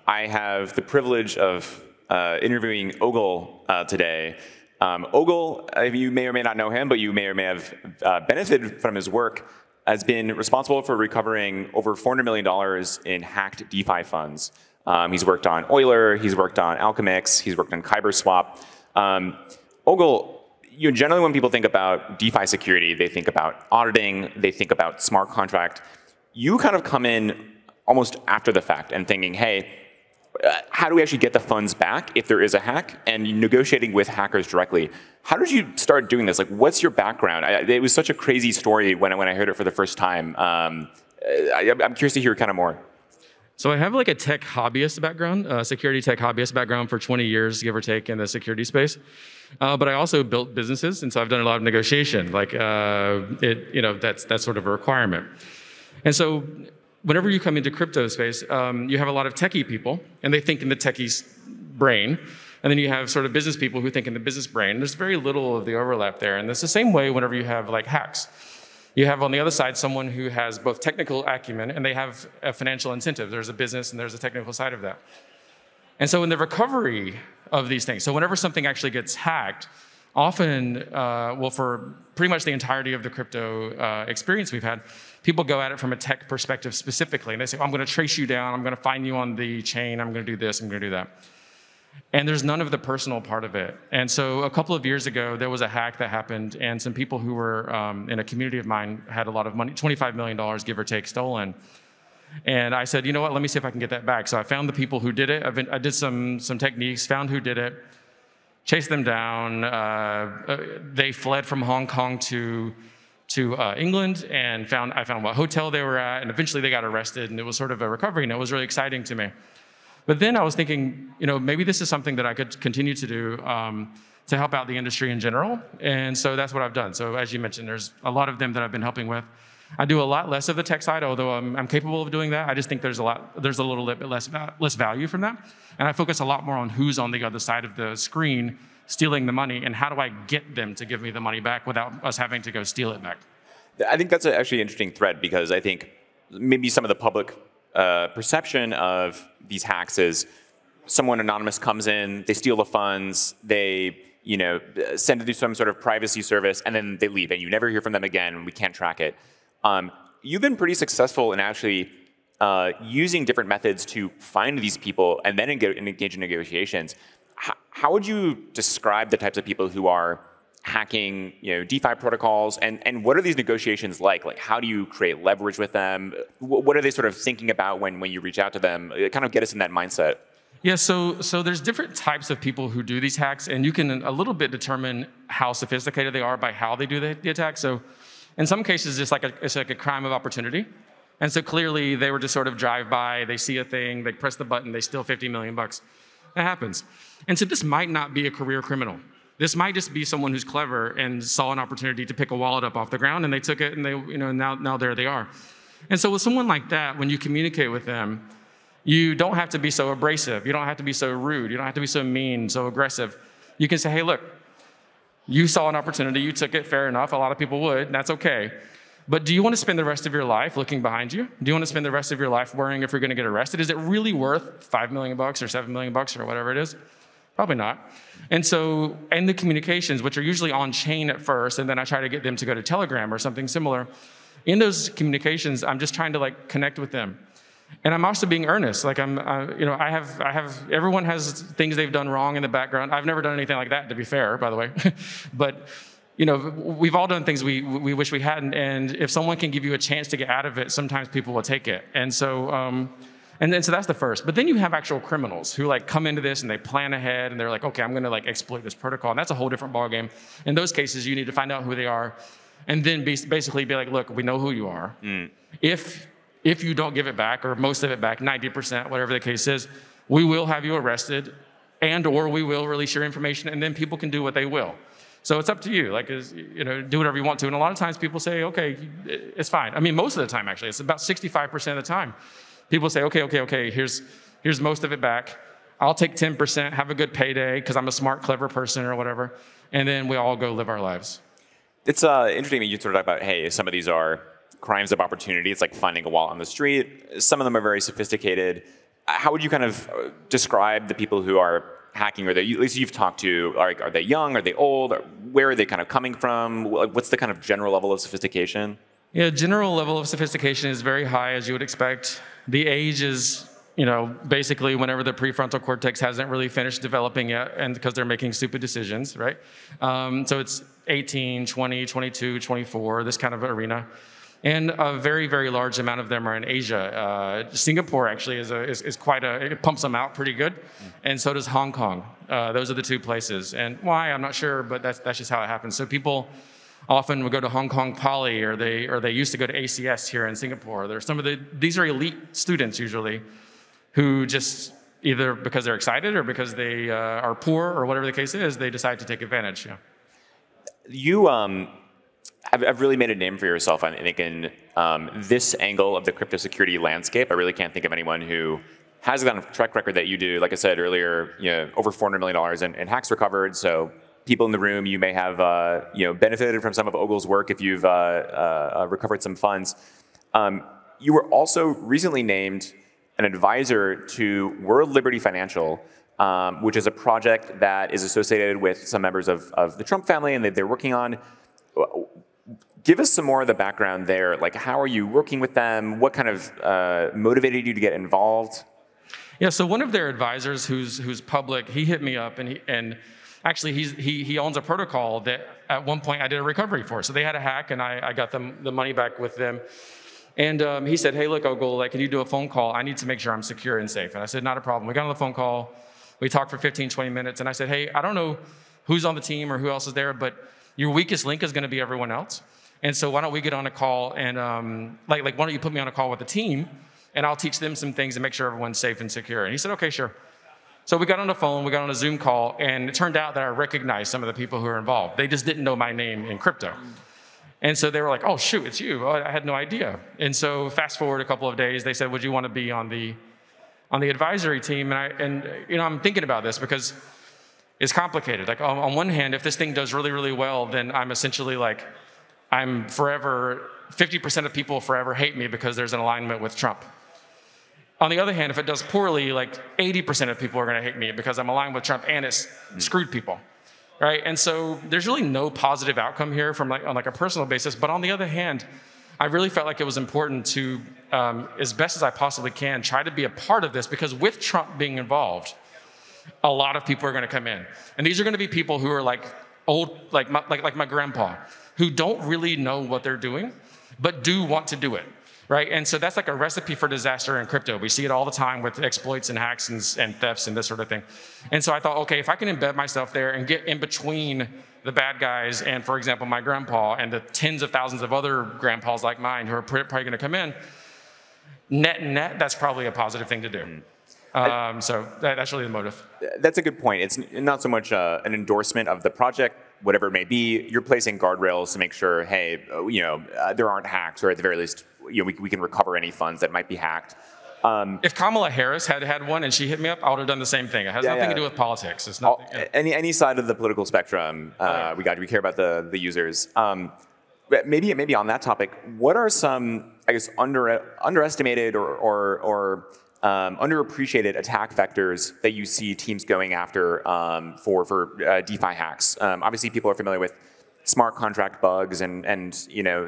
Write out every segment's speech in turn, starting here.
I have the privilege of interviewing Ogle today. Ogle, you may or may not know him, but you may or may have benefited from his work, has been responsible for recovering over $400 million in hacked DeFi funds. He's worked on Euler, he's worked on Alchemix, he's worked on KyberSwap. Ogle, generally when people think about DeFi security, they think about auditing, they think about smart contract. You kind of come in almost after the fact and thinking, hey, how do we actually get the funds back if there is a hack, and negotiating with hackers directly. How did you start doing this? Like, what's your background? It was such a crazy story when I heard it for the first time. I'm curious to hear kind of more. So I have like a tech hobbyist background, security tech hobbyist background for 20 years, give or take, in the security space. But I also built businesses, and so I've done a lot of negotiation. Like, that's sort of a requirement. And so whenever you come into crypto space, you have a lot of techie people, and they think in the techie's brain. And then you have sort of business people who think in the business brain. There's very little of the overlap there. And it's the same way whenever you have like hacks. You have on the other side someone who has both technical acumen and they have a financial incentive. There's a business and there's a technical side of that. And so in the recovery of these things, so whenever something actually gets hacked, often, for pretty much the entirety of the crypto experience we've had, people go at it from a tech perspective specifically. And they say, I'm going to trace you down, I'm going to find you on the chain, I'm going to do this, I'm going to do that. And there's none of the personal part of it. And so a couple of years ago, there was a hack that happened, and some people who were in a community of mine had a lot of money, $25 million, give or take, stolen. And I said, you know what, let me see if I can get that back. So I found the people who did it. I did some techniques, found who did it, chased them down. They fled from Hong Kong to England, and I found what hotel they were at, and eventually they got arrested, and it was sort of a recovery, and it was really exciting to me. But then I was thinking, maybe this is something that I could continue to do to help out the industry in general, and so that's what I've done. So as you mentioned, there's a lot of them that I've been helping with. I do a lot less of the tech side, although I'm capable of doing that. I just think there's a little bit less value from that, and I focus a lot more on who's on the other side of the screen stealing the money, and how do I get them to give me the money back without us having to go steal it back. I think that's actually an interesting thread, because I think maybe some of the public perception of these hacks is someone anonymous comes in, they steal the funds, they send it through some sort of privacy service, and then they leave, and you never hear from them again. We can't track it. You've been pretty successful in actually using different methods to find these people and then engage in negotiations. How would you describe the types of people who are hacking, DeFi protocols, and what are these negotiations like? Like, how do you create leverage with them? What are they sort of thinking about when you reach out to them? Kind of get us in that mindset. Yeah, so there's different types of people who do these hacks, and you can a little bit determine how sophisticated they are by how they do the attack. So in some cases, it's like a crime of opportunity. And so clearly, they were just sort of drive by, they see a thing, they press the button, they steal $50 million. It happens. And so this might not be a career criminal. This might just be someone who's clever and saw an opportunity to pick a wallet up off the ground, and they took it, and they, now there they are. And so with someone like that, when you communicate with them, you don't have to be so abrasive. You don't have to be so rude. You don't have to be so mean, so aggressive. You can say, hey, look, you saw an opportunity, you took it, fair enough. A lot of people would, and that's okay. But do you want to spend the rest of your life looking behind you? Do you want to spend the rest of your life worrying if you're going to get arrested? Is it really worth $5 million or $7 million or whatever it is? Probably not. And so, and the communications, which are usually on chain at first, and then I try to get them to go to Telegram or something similar. In those communications, I'm just trying to connect with them. And I'm also being earnest. Like everyone has things they've done wrong in the background. I've never done anything like that, to be fair, by the way. But, we've all done things we wish we hadn't. And if someone can give you a chance to get out of it, sometimes people will take it. And so, so that's the first. But then you have actual criminals who come into this and they plan ahead and they're like, okay, I'm going to exploit this protocol. And that's a whole different ballgame. In those cases, you need to find out who they are and then basically be like, look, we know who you are. If you don't give it back, or most of it back, 90%, whatever the case is, we will have you arrested, or we will release your information, and then people can do what they will. So it's up to you. Do whatever you want to. And a lot of times people say, okay, it's fine. I mean, most of the time, actually. It's about 65% of the time. People say, okay, here's most of it back. I'll take 10%, have a good payday, because I'm a smart, clever person or whatever, and then we all go live our lives. It's interesting that you sort of talk about, hey, some of these are crimes of opportunity. It's like finding a wallet on the street. Some of them are very sophisticated. how would you kind of describe the people who are hacking, or at least you've talked to? Are they young? Are they old? Where are they kind of coming from? What's the kind of general level of sophistication? Yeah, general level of sophistication is very high, as you would expect. The age is, basically whenever the prefrontal cortex hasn't really finished developing yet, and because they're making stupid decisions, right? So it's 18, 20, 22, 24, this kind of arena. And a very, very large amount of them are in Asia. Singapore actually is quite it pumps them out pretty good. And so does Hong Kong. Those are the two places. And why, I'm not sure, but that's just how it happens. So people often would go to Hong Kong Poly, or they used to go to ACS here in Singapore. There's these are elite students usually, who just either because they're excited or because they are poor or whatever the case is, they decide to take advantage. Yeah. You have really made a name for yourself, I think, in this angle of the crypto security landscape. I really can't think of anyone who has the kind of track record that you do. Like I said earlier, over $400 million in hacks recovered. So people in the room, you may have benefited from some of Ogle's work if you've recovered some funds. You were also recently named an advisor to World Liberty Financial, which is a project that is associated with some members of the Trump family and that they're working on. Give us some more of the background there. Like, how are you working with them? What kind of motivated you to get involved? Yeah, so one of their advisors, who's public, he hit me up, and actually he owns a protocol that at one point I did a recovery for. So they had a hack, and I got them the money back with them. And he said, hey, look, Ogle, can you do a phone call? I need to make sure I'm secure and safe. And I said, not a problem. We got on the phone call. We talked for 15, 20 minutes. And I said, hey, I don't know who's on the team or who else is there, but your weakest link is going to be everyone else. And so why don't we get on a call and why don't you put me on a call with the team, and I'll teach them some things and make sure everyone's safe and secure. And he said, okay, sure. So we got on the phone, we got on a Zoom call, and it turned out that I recognized some of the people who were involved. They just didn't know my name in crypto. And so they were like, oh, shoot, it's you. Oh, I had no idea. And so fast forward a couple of days, they said, would you want to be on the advisory team? And I'm thinking about this because it's complicated. Like, on one hand, if this thing does really, really well, then I'm essentially like, I'm forever, 50% of people forever hate me because there's an alignment with Trump. On the other hand, if it does poorly, like 80% of people are going to hate me because I'm aligned with Trump and it's screwed people, right? And so there's really no positive outcome here on a personal basis. But on the other hand, I really felt like it was important to, as best as I possibly can, try to be a part of this, because with Trump being involved, a lot of people are going to come in, and these are going to be people who are like old, like my grandpa, who don't really know what they're doing, but do want to do it, right? And so that's like a recipe for disaster in crypto. We see it all the time with exploits and hacks and thefts and this sort of thing. And so I thought, okay, if I can embed myself there and get in between the bad guys and, for example, my grandpa and the tens of thousands of other grandpas like mine who are probably going to come in, net, that's probably a positive thing to do. So that's really the motive. That's a good point. It's not so much an endorsement of the project, whatever it may be. You're placing guardrails to make sure, hey, there aren't hacks, or at the very least, we can recover any funds that might be hacked. If Kamala Harris had one and she hit me up, I would have done the same thing. It has nothing to do with politics. It's not any side of the political spectrum. We care about the users. Maybe on that topic, what are some, I guess, underestimated or underappreciated attack vectors that you see teams going after for DeFi hacks? Obviously, people are familiar with smart contract bugs and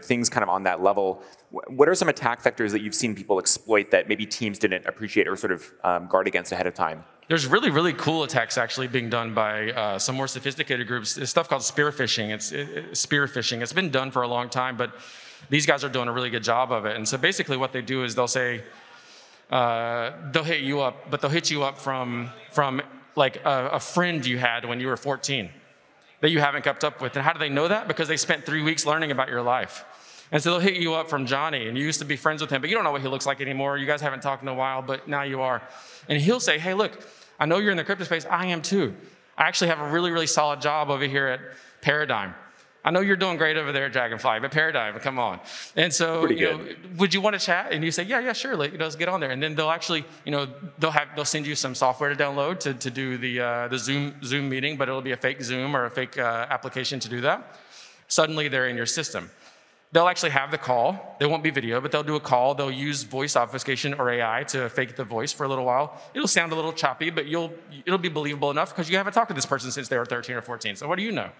things kind of on that level. What are some attack vectors that you've seen people exploit that maybe teams didn't appreciate or sort of guard against ahead of time? There's really, really cool attacks actually being done by some more sophisticated groups. There's stuff called spear phishing. Spear phishing. It's been done for a long time, but these guys are doing a really good job of it. And so basically what they do is they'll say, they'll hit you up, but they'll hit you up from like a friend you had when you were 14 that you haven't kept up with. And how do they know that? Because they spent 3 weeks learning about your life. And so they'll hit you up from Johnny, and you used to be friends with him, but you don't know what he looks like anymore. You guys haven't talked in a while, but now you are. And he'll say, hey, look, I know you're in the crypto space. I am too. I actually have a really, really solid job over here at Paradigm. I know you're doing great over there at Dragonfly, but Paradigm, come on. And so, would you want to chat? And you say, yeah, sure. Let's get on there. And then they'll actually, they'll send you some software to download to do the Zoom meeting, but it'll be a fake Zoom or a fake application to do that. Suddenly, they're in your system. they'll actually have the call. There won't be video, but they'll do a call. They'll use voice obfuscation or AI to fake the voice for a little while. It'll sound a little choppy, but it'll be believable enough because you haven't talked to this person since they were 13 or 14. So what do you know?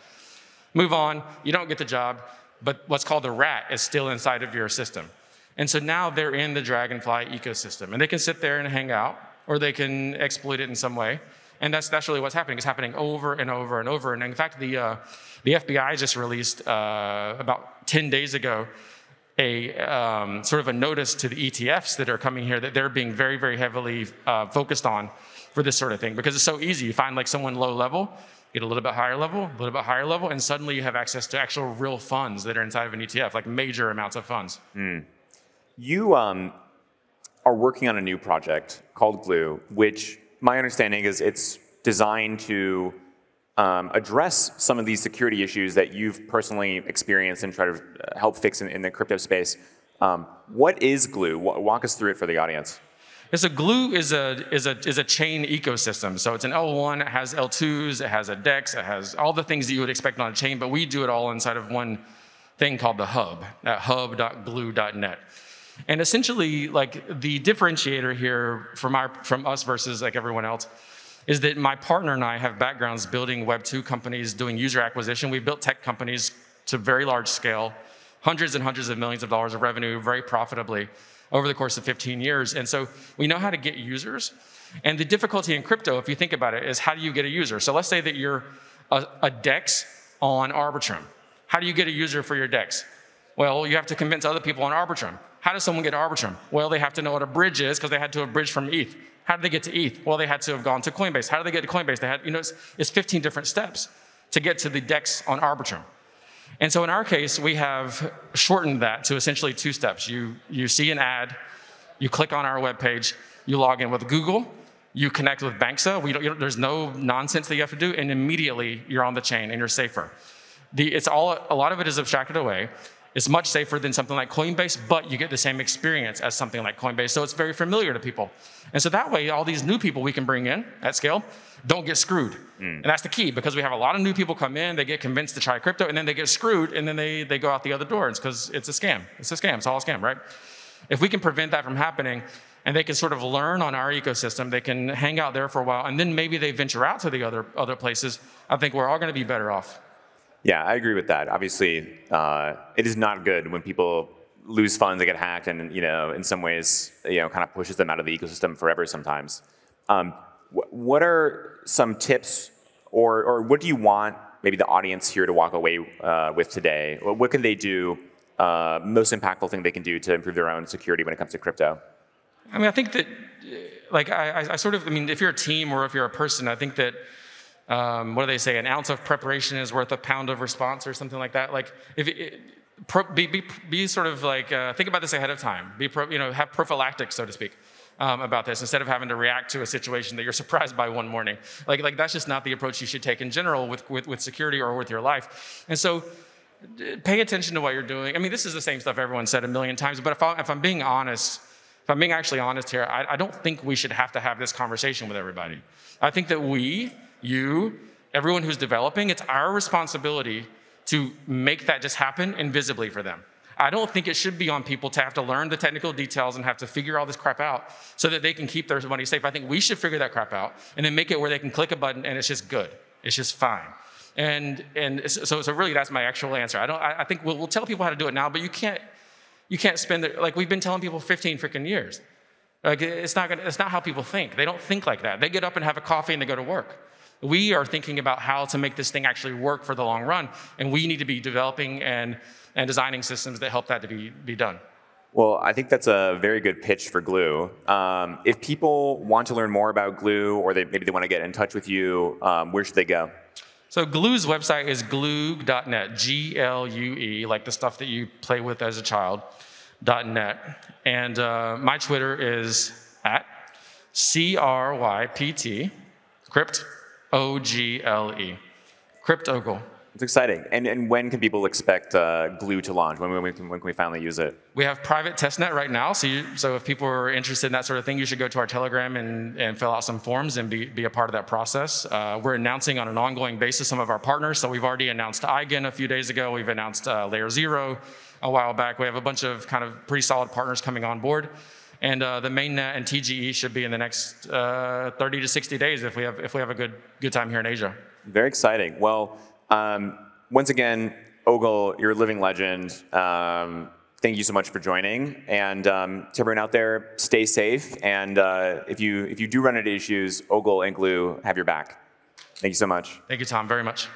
Move on. You don't get the job, but what's called a rat is still inside of your system. And so now they're in the Dragonfly ecosystem, and they can sit there and hang out, or they can exploit it in some way. And that's really what's happening. It's happening over and over and over. And in fact, the FBI just released about 10 days ago a sort of a notice to the ETFs that are coming here that they're being very, very heavily focused on for this sort of thing, because it's so easy. You find like someone low level, get a little bit higher level, a little bit higher level, and suddenly you have access to actual real funds that are inside of an ETF, like major amounts of funds. You are working on a new project called Glue, which my understanding is it's designed to address some of these security issues that you've personally experienced and try to help fix in the crypto space. What is Glue? Walk us through it for the audience. So Glue is a chain ecosystem. So it's an L1, it has L2s, it has a DEX, it has all the things that you would expect on a chain, but we do it all inside of one thing called the hub, at hub.glue.net. And essentially, like, the differentiator here from us versus like everyone else is that my partner and I have backgrounds building Web 2 companies, doing user acquisition. We've built tech companies to very large scale, hundreds and hundreds of millions of dollars of revenue very profitably over the course of 15 years. And so we know how to get users. And the difficulty in crypto, if you think about it, is how do you get a user? So let's say that you're a DEX on Arbitrum. How do you get a user for your DEX? Well, you have to convince other people on Arbitrum. How does someone get Arbitrum? Well, they have to know what a bridge is because they had to have bridged from ETH. How did they get to ETH? Well, they had to have gone to Coinbase. How did they get to Coinbase? They had, it's 15 different steps to get to the DEX on Arbitrum. And so in our case, we have shortened that to essentially 2 steps. You see an ad, you click on our webpage, you log in with Google, you connect with Banksa. There's no nonsense that you have to do, and immediately you're on the chain and you're safer. A lot of it is abstracted away. It's much safer than something like Coinbase, but you get the same experience as something like Coinbase, so it's very familiar to people. And so that way, all these new people we can bring in at scale don't get screwed. And that's the key, because we have a lot of new people come in, they get convinced to try crypto, and then they get screwed, and then they go out the other door. It's because it's a scam. It's a scam. It's all a scam, right? If we can prevent that from happening, and they can sort of learn on our ecosystem, they can hang out there for a while, and then maybe they venture out to the other places, I think we're all going to be better off. Yeah, I agree with that. Obviously, it is not good when people lose funds, they get hacked, and in some ways, kind of pushes them out of the ecosystem forever sometimes. What are some tips, or what do you want maybe the audience here to walk away with today? What can they do? Most impactful thing they can do to improve their own security when it comes to crypto? I mean, I think that, if you're a team or if you're a person, I think that. What do they say? An ounce of preparation is worth a pound of response, or something like that. Like, be sort of like, think about this ahead of time. Have prophylactics, so to speak, about this, instead of having to react to a situation that you're surprised by one morning. Like that's just not the approach you should take in general with security or with your life. And so, pay attention to what you're doing. I mean, this is the same stuff everyone said a million times. But if I'm being honest, if I'm being actually honest here, I don't think we should have to have this conversation with everybody. I think that you, everyone who's developing, it's our responsibility to make that just happen invisibly for them. I don't think it should be on people to have to learn the technical details and have to figure all this crap out so that they can keep their money safe. I think we should figure that crap out and then make it where they can click a button and it's just good. It's just fine. And so really that's my actual answer. I think we'll tell people how to do it now, but you can't spend it, like we've been telling people 15 freaking years. Like it's not how people think. They don't think like that. They get up and have a coffee and they go to work. We are thinking about how to make this thing actually work for the long run, and we need to be developing and designing systems that help that to be done. Well, I think that's a very good pitch for Glue. If people want to learn more about Glue, or maybe they want to get in touch with you, where should they go? So Glue's website is glue.net, Glue, like the stuff that you play with as a child, .net. And my Twitter is @CRYPT, Crypt, OGLE, Crypt Ogle. It's exciting. And when can people expect Glue to launch? When can we finally use it? We have private testnet right now, so if people are interested in that sort of thing, you should go to our Telegram and fill out some forms and be a part of that process. We're announcing on an ongoing basis some of our partners. So we've already announced Eigen a few days ago. We've announced Layer 0 a while back. We have a bunch of kind of pretty solid partners coming on board. And the mainnet and TGE should be in the next 30 to 60 days if we have a good time here in Asia. Very exciting. Well, once again, Ogle, you're a living legend. Thank you so much for joining. And to everyone out there, stay safe. And if you do run into issues, Ogle and Glue have your back. Thank you so much. Thank you, Tom, very much.